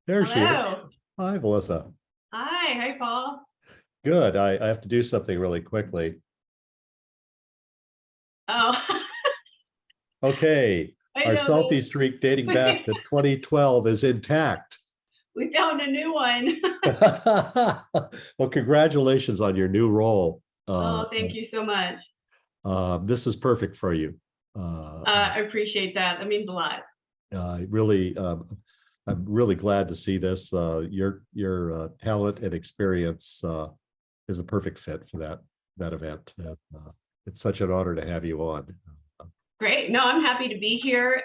There she is. Hello. Hi, Melissa. Hi. Hi, Paul. Good. I have to do something really quickly. Oh, Okay. I Our know selfie streak dating this. back to 2012 is intact. We found a new one. Well, congratulations on your new role. Oh, thank you so much. This is perfect for you. Uh, I appreciate that. That means a lot. really, I'm really glad to see this. Your talent and experience is a perfect fit for that event. It's such an honor to have you on. Great. No, I'm happy to be here.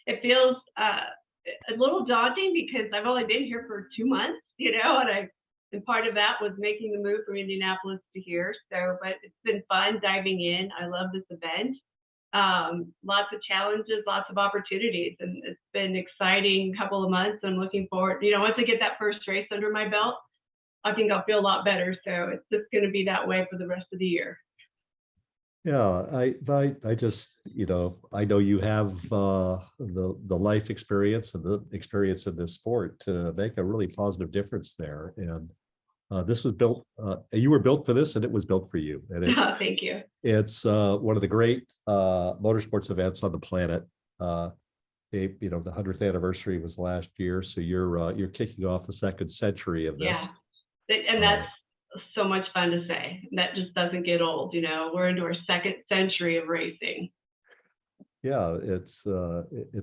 It feels a little daunting because I've only been here for 2 months, and part of that was making the move from Indianapolis to here. So, but it's been fun diving in. I love this event. Lots of challenges, lots of opportunities, and it's been an exciting couple of months. I'm looking forward, once I get that first race under my belt, I think I'll feel a lot better. So it's just going to be that way for the rest of the year. Yeah, I just, I know you have the life experience and the experience in this sport to make a really positive difference there. And this was built, you were built for this, and it was built for you. And Thank you. it's one of the great motorsports events on the planet. The 100th anniversary was last year, so you're kicking off the second century of Yeah. this. And that's so much fun to say. That just doesn't get old. We're into our second century of racing. Yeah, it's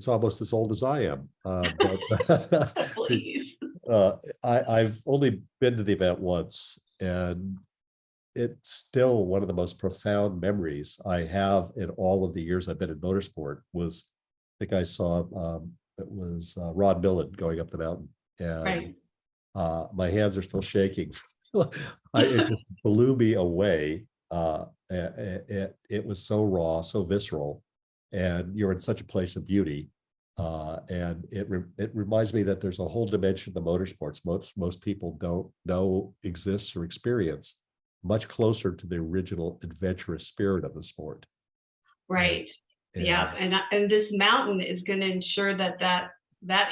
almost as old as I am. But Please. I've only been to the event once, and it's still one of the most profound memories I have in all of the years I've been in motorsport. I think I saw it was Rod Millen going up the mountain, and Right. my hands are still shaking. It just blew me away. It was so raw, so visceral, and you're in such a place of beauty. And it reminds me that there's a whole dimension to motorsports most people don't know exists or experience, much closer to the original adventurous spirit of the sport. Right. And Yeah. And this mountain is going to ensure that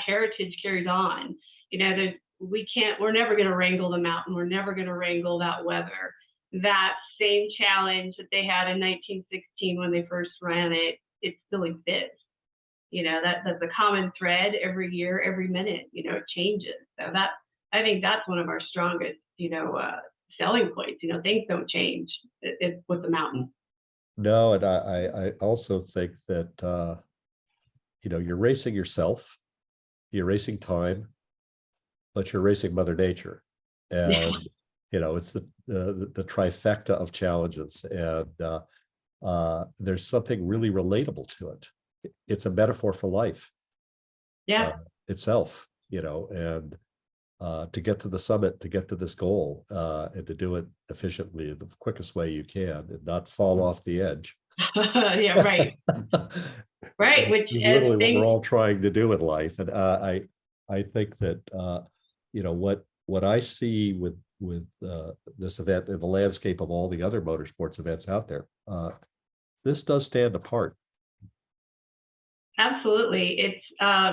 heritage carries on. That we're never going to wrangle the mountain. We're never going to wrangle that weather. That same challenge that they had in 1916 when they first ran it still exists. That's a common thread every year, every minute, it changes. So I think that's one of our strongest, selling points. Things don't change with the mountain. no, and I also think that you're racing yourself, you're racing time, but you're racing Mother Nature, Yeah. and it's the trifecta of challenges, and there's something really relatable to it. It's a metaphor for life Yeah. itself, and to get to the summit, to get to this goal, and to do it efficiently, the quickest way you can, and not fall off the edge. Yeah, right. Right. Which is as literally what we're things, all trying to do in life. And I think that what I see with this event in the landscape of all the other motorsports events out there, this does stand apart. absolutely, it's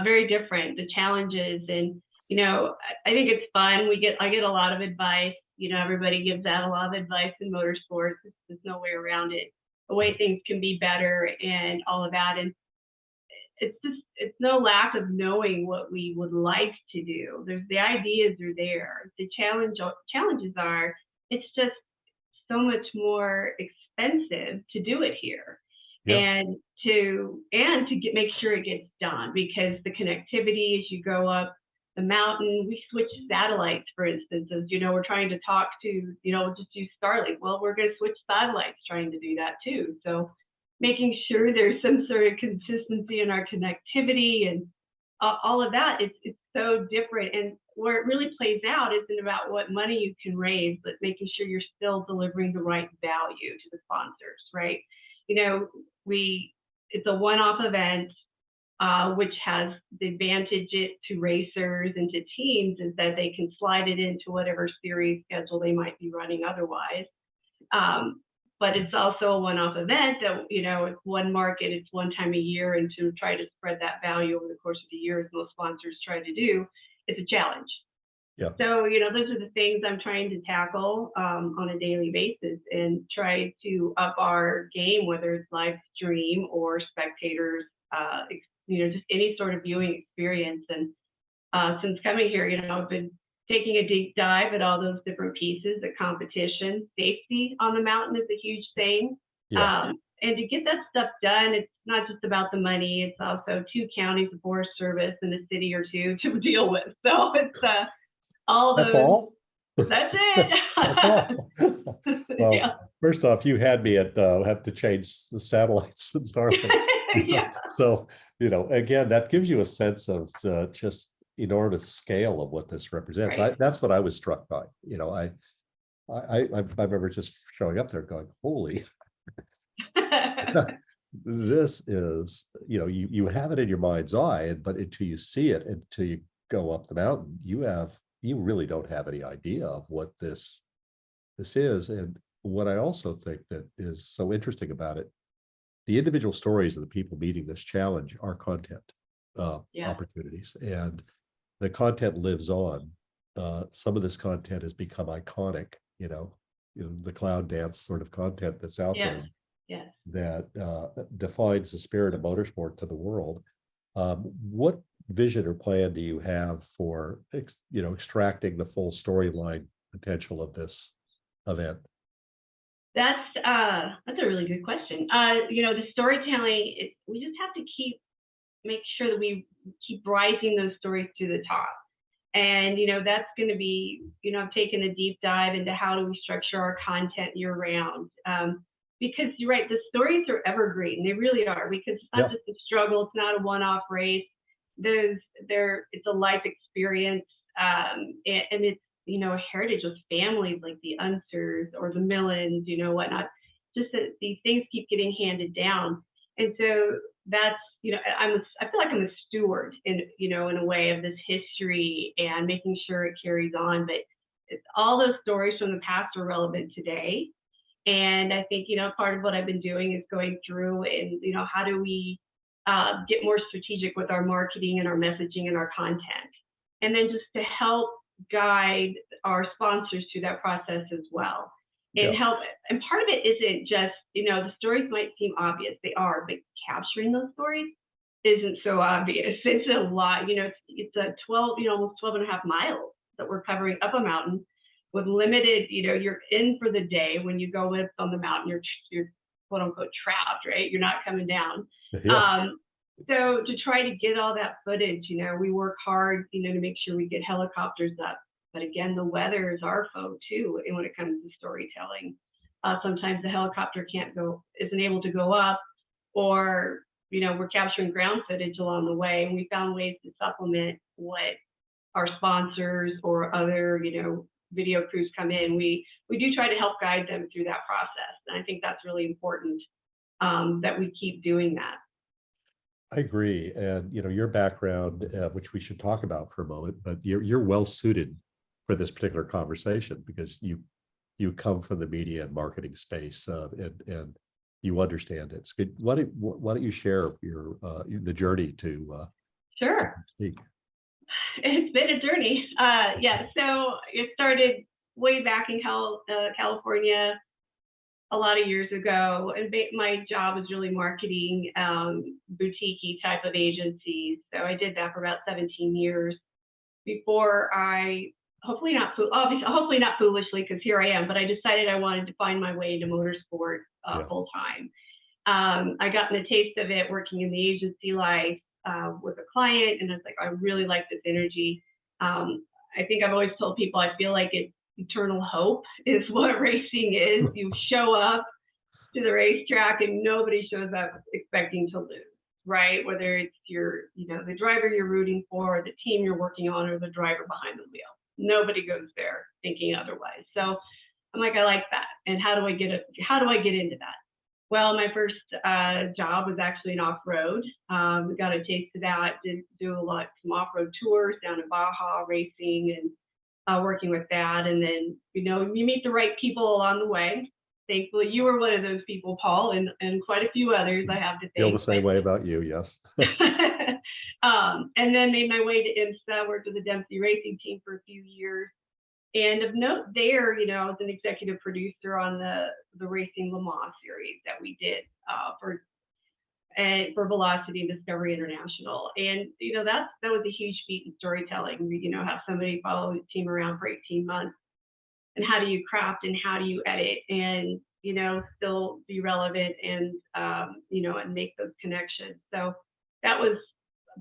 very different. The challenges, and I think it's fun. I get a lot of advice. Everybody gives out a lot of advice in motorsports. There's no way around it. The way things can be better and all of that. And it's no lack of knowing what we would like to do. The ideas are there. The challenges are, it's just so much more expensive to do it here. Yeah. And to make sure it gets done, because the connectivity as you go up the mountain, we switch satellites, for instance, as we're trying to talk to, just use Starlink. Well, we're going to switch satellites trying to do that too. So making sure there's some sort of consistency in our connectivity and all of that, it's so different. And where it really plays out isn't about what money you can raise, but making sure you're still delivering the right value to the sponsors, right? It's a one-off event, which has the advantage to racers and to teams is that they can slide it into whatever series schedule they might be running otherwise. But it's also a one-off event that, it's one market, it's one time a year, and to try to spread that value over the course of the year, as most sponsors try to do, it's a challenge. Yeah. So, those are the things I'm trying to tackle on a daily basis and try to up our game, whether it's live stream or spectators, just any sort of viewing experience. And since coming here, I've been taking a deep dive at all those different pieces, the competition, safety on the mountain is a huge thing. Yeah. And to get that stuff done, it's not just about the money. It's also 2 counties, a Forest Service, and a city or 2 to deal with. So it's all That's those. all? That's it. That's all. Well, Yeah. first off, you had me at have to change the satellites and Starlink. Yeah. So, again, that gives you a sense of just enormous scale of what this represents. Right. That's what I was struck by. I remember just showing up there going, holy, this is, you have it in your mind's eye, but until you see it, until you go up the mountain, you really don't have any idea of what this is. And what I also think that is so interesting about it, the individual stories of the people meeting this challenge are content Yeah. opportunities, and the content lives on. Some of this content has become iconic, the clown dance sort of content that's out Yes. there Yes. that defines the spirit of motorsport to the world. What vision or plan do you have for extracting the full storyline potential of this event? That's a really good question. The storytelling, we just have to make sure that we keep rising those stories to the top. And, that's going to be, I've taken a deep dive into how do we structure our content year round. Because you're right, the stories are evergreen. They really are, because it's not just a struggle. It's not a one-off race. It's a life experience. And it's, a heritage with families like the Unsers or the Millens, whatnot. Just that these things keep getting handed down. And so that's, I feel like I'm a steward in a way of this history and making sure it carries on. But all those stories from the past are relevant today. And I think, part of what I've been doing is going through and, how do we get more strategic with our marketing and our messaging and our content. And then just to help guide our sponsors through that process as well. And help it. And part of it isn't just, the stories might seem obvious, they are, but capturing those stories isn't so obvious. It's a lot, it's a 12, almost 12 and a half miles that we're covering up a mountain with limited, you're in for the day. When you go up on the mountain, you're quote unquote trapped, right? You're not coming down. Yeah. So to try to get all that footage, we work hard, to make sure we get helicopters up. But again, the weather is our foe too. And when it comes to storytelling, sometimes the helicopter isn't able to go up, or, we're capturing ground footage along the way. And we found ways to supplement what our sponsors or other, video crews come in. We do try to help guide them through that process. And I think that's really important, that we keep doing that. I agree. And, your background, which we should talk about for a moment, but you're well suited for this particular conversation, because you come from the media and marketing space, and you understand it. It's good. Why don't you share the journey to Sure. speak? It's been a journey. So it started way back in California a lot of years ago. And my job was really marketing boutique-y type of agencies. So I did that for about 17 years before I, hopefully not foolishly, because here I am, but I decided I wanted to find my way into motorsport full time. I gotten a taste of it working in the agency life with a client, and I was like, I really like this energy. I think I've always told people I feel like it's eternal hope is what racing is. You show up to the racetrack and nobody shows up expecting to lose, right? Whether it's the driver you're rooting for, or the team you're working on, or the driver behind the wheel. Nobody goes there thinking otherwise. So I'm like, I like that. And how do I get into that? Well, my first job was actually in off-road. We got a taste of that, did do some off-road tours down in Baja racing and working with that. And then, you meet the right people along the way. thankfully you were one of those people, Paul, and quite a few others I have to Feel the thank. same way about you, yes. And then made my way to IMSA, worked with the Dempsey Racing team for a few years. And of note there, I was an executive producer on the Racing Le Mans series that we did for Velocity and Discovery International. And, that was a huge feat in storytelling, have somebody follow the team around for 18 months. And how do you craft and how do you edit and, still be relevant and, and make those connections. So that was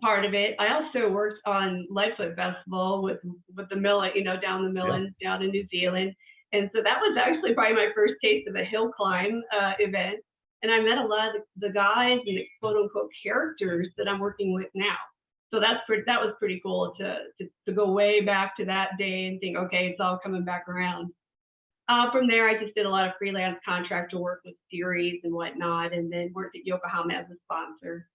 part of it. I also worked on Lightfoot Festival with the Millen, down the Millen, down in New Zealand. And so that was actually probably my first taste of a hill climb event. And I met a lot of the guys and the quote unquote characters that I'm working with now. So that was pretty cool to go way back to that day and think, okay, it's all coming back around. From there, I just did a lot of freelance contractor work with series and whatnot, and then worked at Yokohama as a sponsor.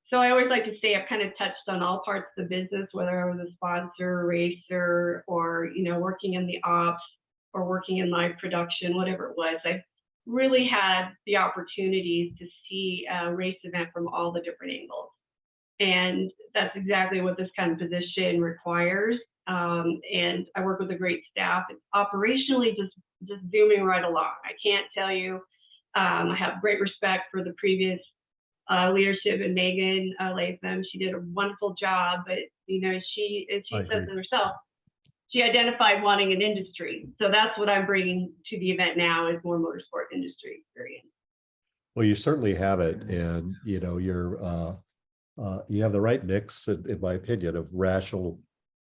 So I always like to say I've kind of touched on all parts of the business, whether I was a sponsor, racer, or working in the ops or working in live production, whatever it was. I really had the opportunities to see a race event from all the different angles. And that's exactly what this kind of position requires. And I work with a great staff. It's operationally just zooming right along. I can't tell you. I have great respect for the previous leadership and Megan Latham. She did a wonderful job, but she says it herself. She identified wanting an industry. So that's what I'm bringing to the event now is more motorsport industry experience. Well, you certainly have it, and you're you have the right mix, in my opinion, of rational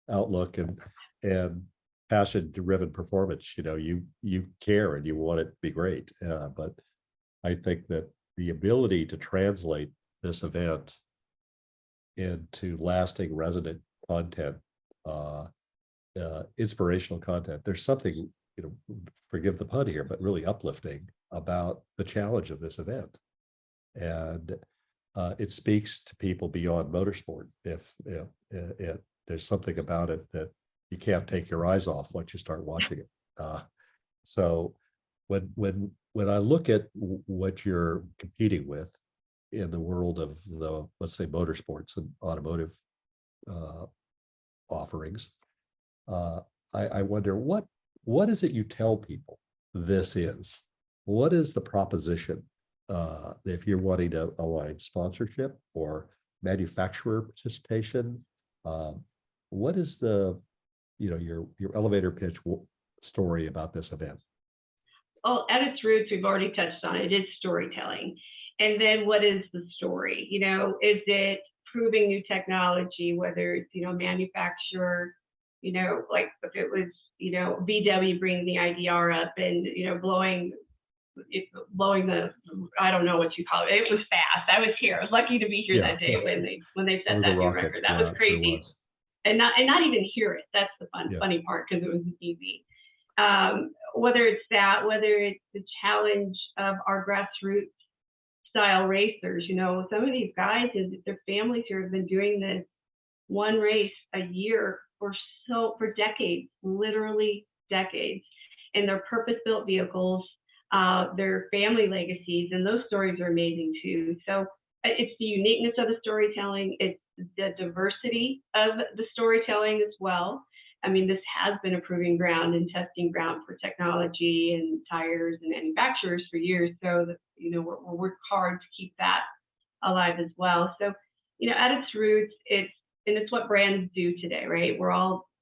outlook and passion-driven performance. You care and you want it to be great, but I think that the ability to translate this event into lasting, resonant content, inspirational content. There's something, forgive the pun here, but really uplifting about the challenge of this event, and it speaks to people beyond motorsport. If there's something about it that you can't take your eyes off once you start watching it. So when I look at what you're competing with in the world of the, let's say, motorsports and automotive offerings, I wonder what is it you tell people this is? What is the proposition if you're wanting to align sponsorship or manufacturer participation? What is the your elevator pitch story about this event? Well, at its roots, we've already touched on it. It's storytelling. And then what is the story? Is it proving new technology, whether it's, manufacturer, like if it was, VW bringing the IDR up and, blowing the, I don't know what you call it. It was fast. I was here. I was lucky to be here that day when they set that new record. That was crazy. And not even hear it. That's the funny part, because it was easy. Whether it's that, whether it's the challenge of our grassroots style racers, some of these guys and their families here have been doing this one race a year for decades, literally decades, and their purpose-built vehicles, their family legacies, and those stories are amazing too. So it's the uniqueness of the storytelling, it's the diversity of the storytelling as well. I mean, this has been a proving ground and testing ground for technology and tires and manufacturers for years. So that, we're working hard to keep that alive as well. So, at its roots, it's what brands do today, right?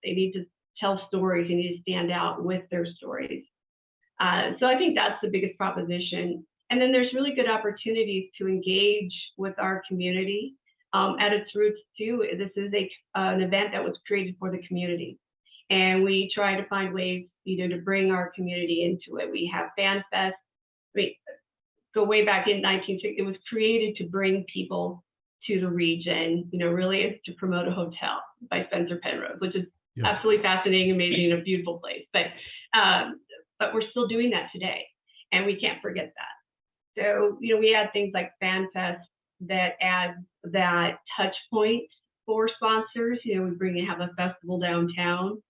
They need to tell stories, they need to stand out with their stories. So I think that's the biggest proposition. And then there's really good opportunities to engage with our community. At its roots too, this is an event that was created for the community. And we try to find ways, to bring our community into it. We have Fan Fest. Go way back in 1960, it was created to bring people to the region, really it's to promote a hotel by Spencer Penrose, which is absolutely fascinating, amazing, and a beautiful place. But we're still doing that today, and we can't forget that. So, we add things like Fan Fest that add that touch point for sponsors. We have a festival downtown.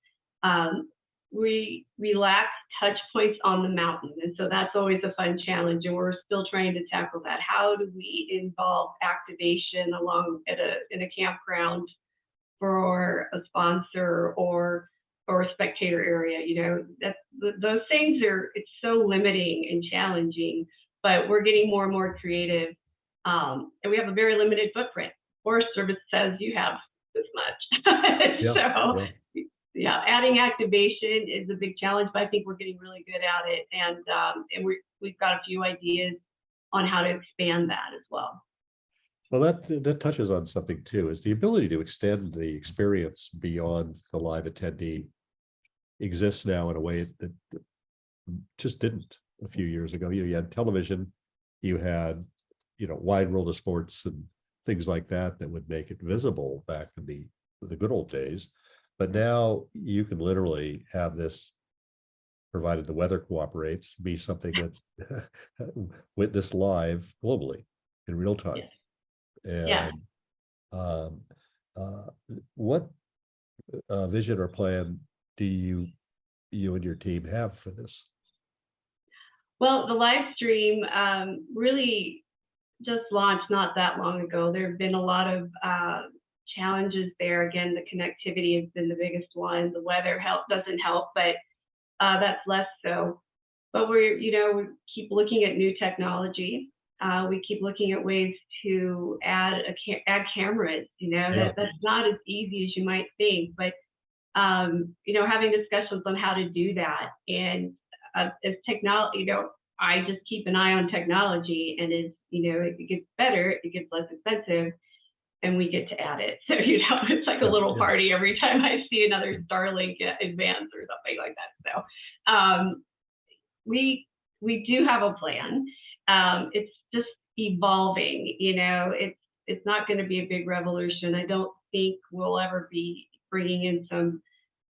we lack touch points on the mountain, and so that's always a fun challenge, and we're still trying to tackle that. How do we involve activation along in a campground for a sponsor or a spectator area? You know, those things it's so limiting and challenging, but we're getting more and more creative, and we have a very limited footprint. Forest Service says you have this much. Yeah, So yeah. yeah, adding activation is a big challenge, but I think we're getting really good at it, and we've got a few ideas on how to expand that as well. Well, that touches on something too, is the ability to extend the experience beyond the live attendee exists now in a way that just didn't a few years ago. You had television, you had, wide world of sports and things like that would make it visible back in the good old days. But now you can literally have this, provided the weather cooperates, be something that's witnessed live globally in real time. Yeah. And what vision or plan do you and your team have for this? Well, the live stream really just launched not that long ago. There have been a lot of challenges there. Again, the connectivity has been the biggest one. The weather doesn't help, but that's less so. But we keep looking at new technology. We keep looking at ways to add cameras. That's not as easy as you might think, but having discussions on how to do that. And as technology, I just keep an eye on technology, and as it gets better, it gets less expensive, and we get to add it. So it's like a little party every time I see another Starlink advance or something like that. So we do have a plan. It's just evolving. It's not going to be a big revolution. I don't think we'll ever be bringing in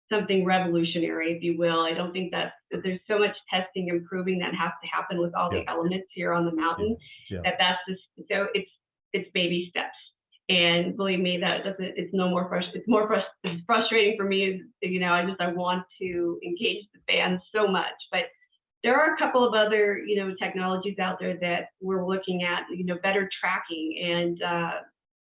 something revolutionary, if you will. I don't think that there's so much testing and proving that has to happen with all the elements here on the mountain that's just, so it's baby steps. And believe me, it's frustrating for me. I want to engage the fans so much, but there are a couple of other, technologies out there that we're looking at, better tracking, and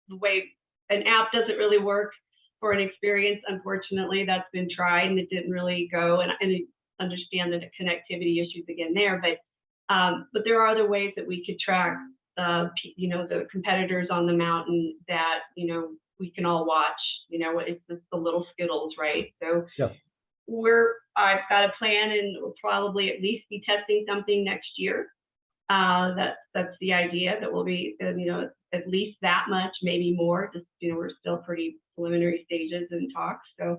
the way an app doesn't really work for an experience. Unfortunately, that's been tried and it didn't really go. And I understand the connectivity issues again there, but there are other ways that we could track, the competitors on the mountain that, we can all watch. It's just the little Skittles, right? So I've got a plan, and we'll probably at least be testing something next year. That's the idea, that we'll be, at least that much, maybe more. Just, we're still pretty preliminary stages in talks. So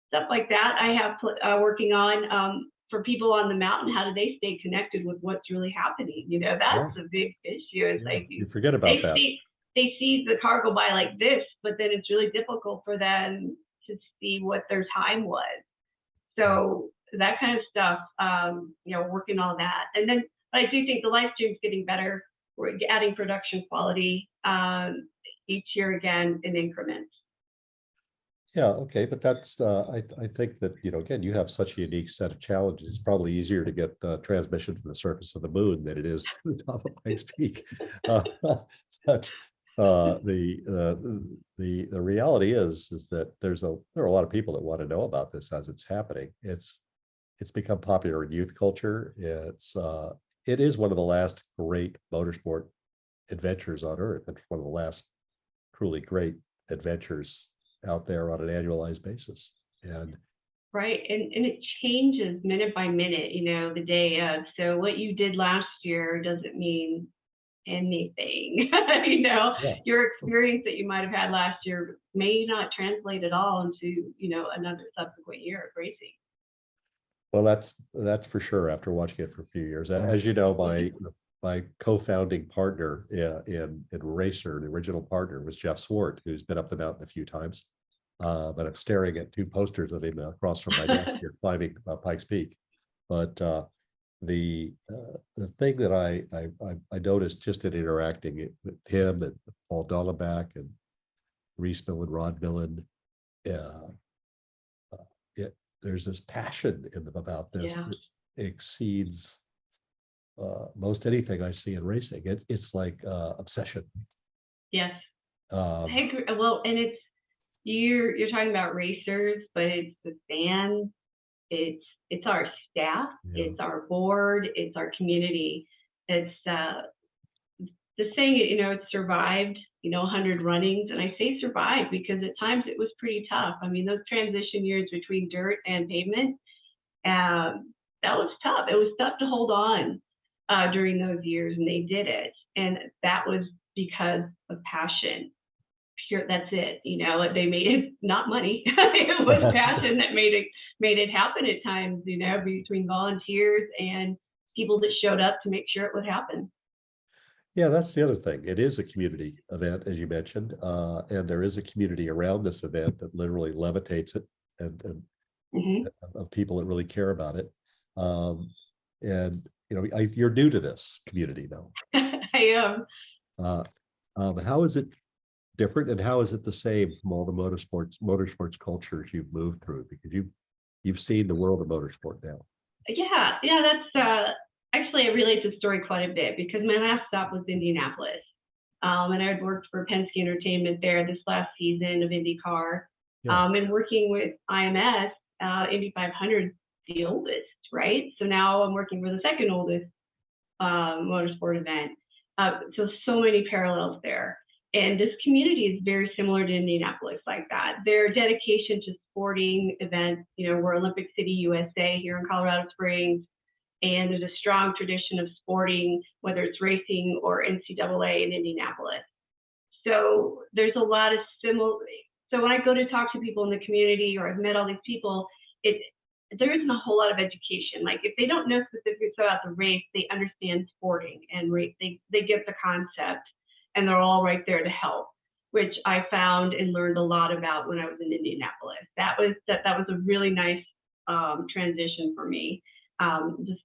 stuff like that I have working on. For people on the mountain, how do they stay connected with what's really happening? That's a big issue. It's like you forget about that. They see the car go by like this, but then it's really difficult for them to see what their time was. So that kind of stuff, working on that. And then, but I do think the live stream's getting better. We're adding production quality each year, again, in increments. Yeah, okay, but that's I think that again, you have such a unique set of challenges. It's probably easier to get transmission from the surface of the moon than it is from the top of Pikes Peak. But the reality is that there are a lot of people that want to know about this as it's happening. It's become popular in youth culture. It is one of the last great motorsport adventures on Earth. It's one of the last truly great adventures out there on an annualized basis. And right, and it changes minute by minute, the day of. So what you did last year doesn't mean anything. Your experience that you might have had last year may not translate at all into another subsequent year of racing. Well, that's for sure, after watching it for a few years. As you know, my co-founding partner in Racer, the original partner, was Jeff Swart, who's been up the mountain a few times. But I'm staring at two posters of him across from my desk here, climbing Pikes Peak. But the thing that I noticed just in interacting with him and Paul Dollenbach and Reese Millen, Rod Millen, there's this passion in them about this Yeah. that exceeds most anything I see in racing. It's like obsession. Yes. I Um, agree. Well, and it's you're talking about racers, but it's the fans, it's our staff, yeah, it's our board, it's our community. It's the saying, it's survived, 100 runnings, and I say survived because at times it was pretty tough. I mean, those transition years between dirt and pavement, that was tough. It was tough to hold on during those years, and they did it, and that was because of passion. Pure, that's it. They made it not money. It was passion that made it happen at times. Between volunteers and people that showed up to make sure it would happen. yeah, that's the other thing. It is a community event, as you mentioned, and there is a community around this event that literally levitates it, and Hmm. of people that really care about it. Um, and you're new to this community though. I am. Uh, how is it different, and how is it the same from all the motorsports cultures you've moved through? Because you've seen the world of motorsport now. Yeah. That's actually, I relate the story quite a bit because my last stop was Indianapolis, and I had worked for Penske Entertainment there this last season of IndyCar, Yeah. and working with IMS, Indy 500, the oldest, right? So now I'm working for the second oldest motorsport event. So many parallels there. And this community is very similar to Indianapolis like that. Their dedication to sporting events, we're Olympic City, USA here in Colorado Springs, and there's a strong tradition of sporting, whether it's racing or NCAA in Indianapolis. So there's a lot of similar. So when I go to talk to people in the community, or I've met all these people, there isn't a whole lot of education. Like if they don't know specifics about the race, they understand sporting and race. They get the concept, and they're all right there to help, which I found and learned a lot about when I was in Indianapolis. That was a really nice transition for me. Just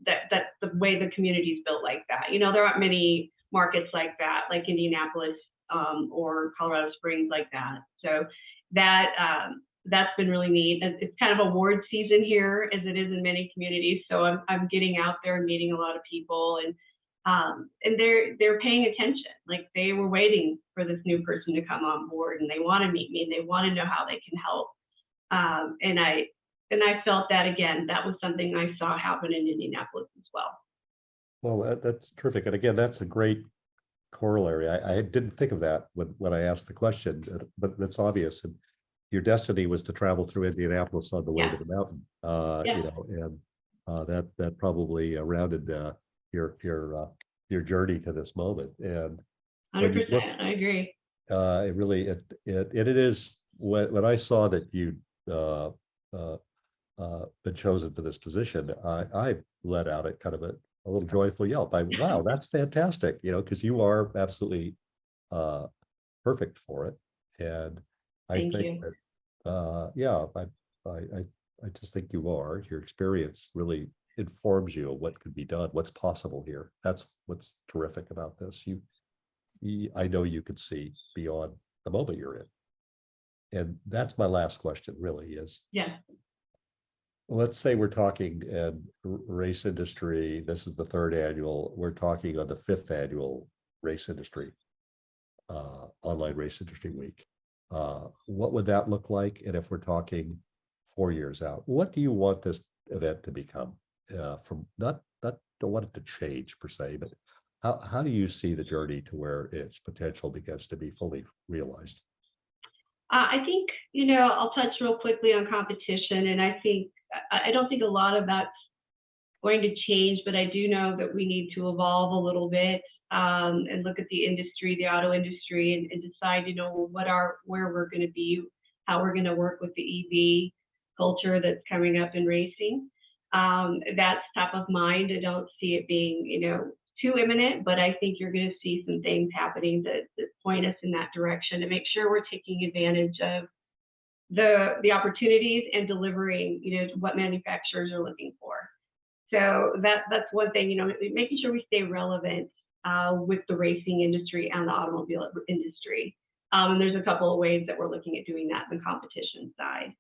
that the way the community is built like that. There aren't many markets like that, like Indianapolis or Colorado Springs like that. So that's been really neat. It's kind of award season here, as it is in many communities. So I'm getting out there and meeting a lot of people, and they're paying attention. Like they were waiting for this new person to come on board, and they want to meet me, and they want to know how they can help. And I felt that again. That was something I saw happen in Indianapolis as well. Well, that's terrific. And again, that's a great corollary. I didn't think of that when I asked the question, but that's obvious. And your destiny was to travel through Indianapolis on the way Yeah. to the mountain. Yeah. And that probably rounded your journey to this moment. And when you 100%. look, I agree. it really it is when I saw that you been chosen for this position, I let out a kind of a little joyful yelp. Wow, that's fantastic, because you are absolutely perfect for it. And I Thank think you. that yeah, I just think you are. Your experience really informs you of what could be done, what's possible here. That's what's terrific about this. I know you could see beyond the moment you're in. And that's my last question really is, Yeah. let's say we're talking race industry. This is the third annual. We're talking on the fifth annual race industry, online race industry week. What would that look like? And if we're talking 4 years out, what do you want this event to become? From not don't want it to change per se, but how do you see the journey to where its potential begins to be fully realized? I think, I'll touch real quickly on competition. And I don't think a lot of that's going to change, but I do know that we need to evolve a little bit, and look at the industry, the auto industry, and decide, where we're going to be, how we're going to work with the EV culture that's coming up in racing. That's top of mind. I don't see it being, too imminent, but I think you're going to see some things happening that point us in that direction to make sure we're taking advantage of the opportunities and delivering, what manufacturers are looking for. So that's one thing, making sure we stay relevant with the racing industry and the automobile industry. And there's a couple of ways that we're looking at doing that in the competition side.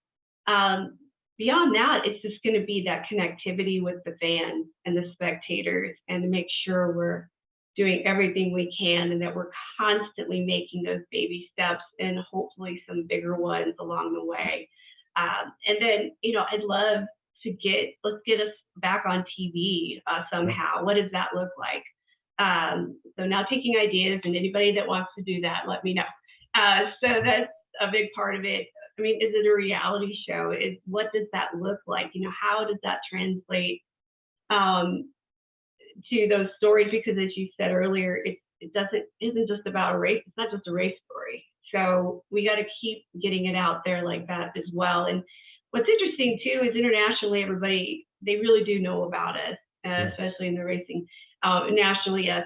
beyond that, it's just going to be that connectivity with the fans and the spectators, and to make sure we're doing everything we can and that we're constantly making those baby steps and hopefully some bigger ones along the way. And then, I'd love to let's get us back on TV somehow. What does that look like? So now taking ideas, and anybody that wants to do that, let me know. So that's a big part of it. I mean, is it a reality show? What does that look like? How does that translate to those stories? Because as you said earlier, it isn't just about a race. It's not just a race story. So we got to keep getting it out there like that as well. And what's interesting too is internationally, everybody, they really do know about us, especially in the racing. Nationally, yes,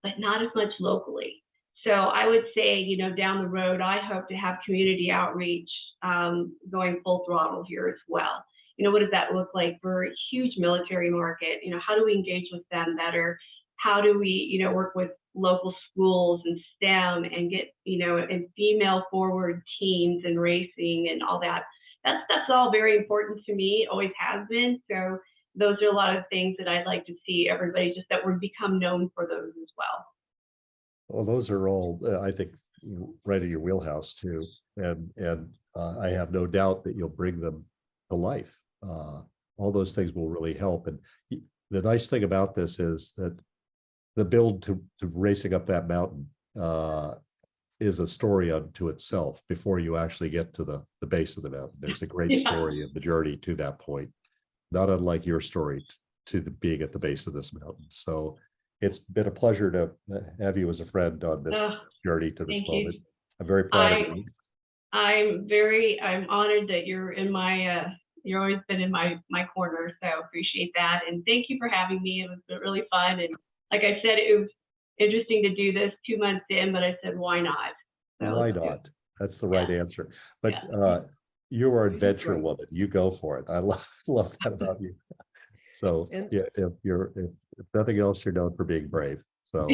but not as much locally. So I would say, down the road, I hope to have community outreach going full throttle here as well. What does that look like? We're a huge military market. How do we engage with them better? How do we, work with local schools and STEM and get, and female forward teams and racing and all that? That's all very important to me, always has been. So those are a lot of things that I'd like to see everybody, just that we've become known for those as well. Well, those are all, I think, right in your wheelhouse too. And I have no doubt that you'll bring them to life. All those things will really help. And the nice thing about this is that the build to racing up that mountain is a story unto itself before you actually get to the base of the mountain. There's a great story of the journey to that point, not unlike your story to being at the base of this mountain. So it's been a pleasure to have you as a friend on this journey to this moment. I'm very proud of you. I'm honored that you're in my, you're always been in my corner. So appreciate that. And thank you for having me. It was really fun. And like I said, it was interesting to do this 2 months in, but I said, why not? So why not? That's the right answer. But you are an adventure woman. You go for it. I love that about you. So if nothing else, you're known for being brave. So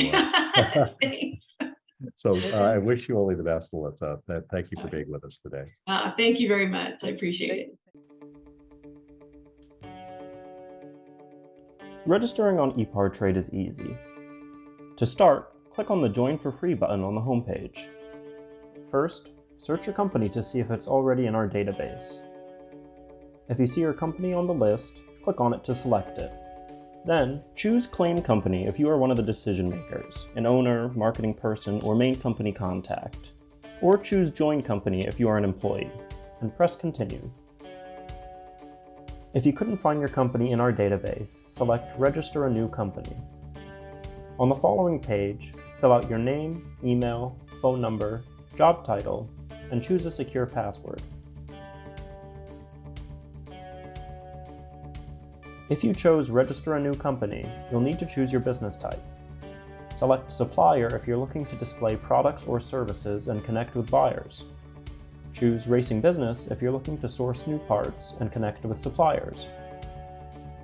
so I wish you only the best, Alyssa. Thank you for being with us today. Thank you very much. I appreciate it. Registering on eParTrade is easy. To start, click on the Join for Free button on the homepage. First, search your company to see if it's already in our database. If you see your company on the list, click on it to select it. Then, choose Claim Company if you are one of the decision makers, an owner, marketing person, or main company contact. Or choose Join Company if you are an employee, and press Continue. If you couldn't find your company in our database, select Register a New Company. On the following page, fill out your name, email, phone number, job title, and choose a secure password. If you chose Register a New Company, you'll need to choose your business type. Select Supplier if you're looking to display products or services and connect with buyers. Choose Racing Business if you're looking to source new parts and connect with suppliers.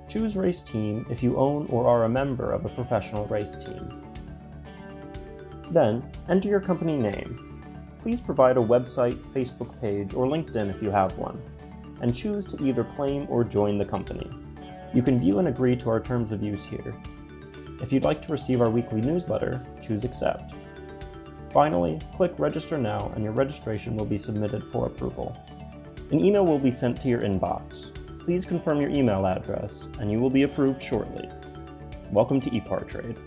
Choose Race Team if you own or are a member of a professional race team. Then, enter your company name. Please provide a website, Facebook page, or LinkedIn if you have one, and choose to either claim or join the company. You can view and agree to our terms of use here. If you'd like to receive our weekly newsletter, choose Accept. Finally, click Register Now and your registration will be submitted for approval. An email will be sent to your inbox. Please confirm your email address and you will be approved shortly. Welcome to eParTrade.